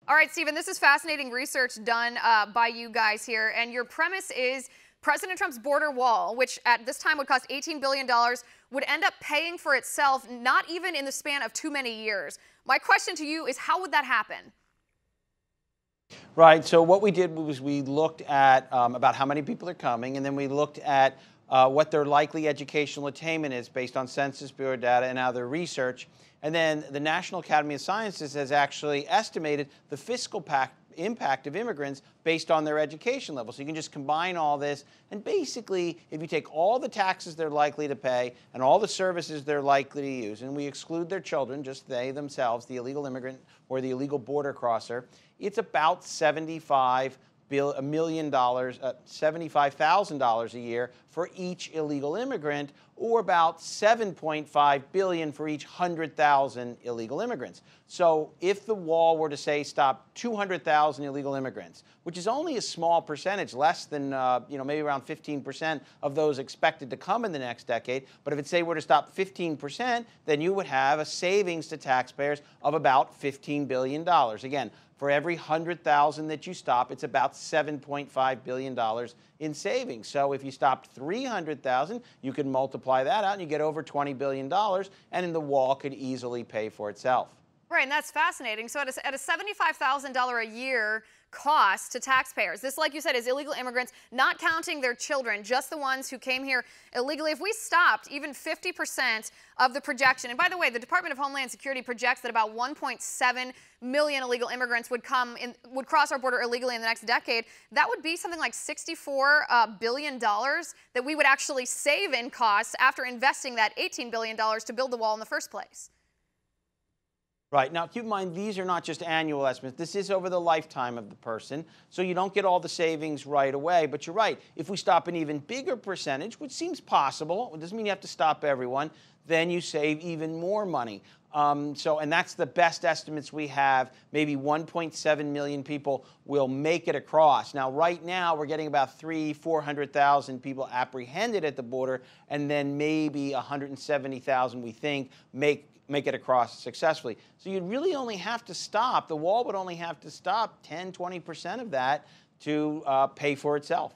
All right, Stephen, this is fascinating research done by you guys here. And your premise is President Trump's border wall, which at this time would cost $18 billion, would end up paying for itself, not even in the span of too many years. My question to you is, how would that happen? Right. So what we did was we looked at about how many people are coming, and then we looked at what their likely educational attainment is based on Census Bureau data and other research. And then the National Academy of Sciences has actually estimated the fiscal impact of immigrants based on their education level. So you can just combine all this, and basically, if you take all the taxes they're likely to pay and all the services they're likely to use, and we exclude their children, just they themselves, the illegal immigrant or the illegal border crosser, it's about $75,000 a year for each illegal immigrant, or about $7.5 billion for each 100,000 illegal immigrants. So if the wall were to say stop 200,000 illegal immigrants, which is only a small percentage, less than maybe around 15% of those expected to come in the next decade, but if it say were to stop 15%, then you would have a savings to taxpayers of about $15 billion. Again, for every 100,000 that you stop, it's about $7.5 billion in savings. So if you stopped 300,000, you could multiply that out and you get over $20 billion, and then the wall could easily pay for itself. Right, and that's fascinating. So at a $75,000 a year cost to taxpayers, this, like you said, is illegal immigrants, not counting their children, just the ones who came here illegally. If we stopped even 50% of the projection, and by the way, the Department of Homeland Security projects that about 1.7 million illegal immigrants would cross our border illegally in the next decade, that would be something like $64 billion that we would actually save in costs after investing that $18 billion to build the wall in the first place. Right. Now, keep in mind, these are not just annual estimates. This is over the lifetime of the person, so you don't get all the savings right away. But you're right. If we stop an even bigger percentage, which seems possible, it doesn't mean you have to stop everyone, then you save even more money. And that's the best estimates we have. Maybe 1.7 million people will make it across. Now, right now, we're getting about 400,000 people apprehended at the border, and then maybe 170,000, we think, make it across successfully. So you'd really only have to stop, the wall would only have to stop 10, 20% of that to pay for itself.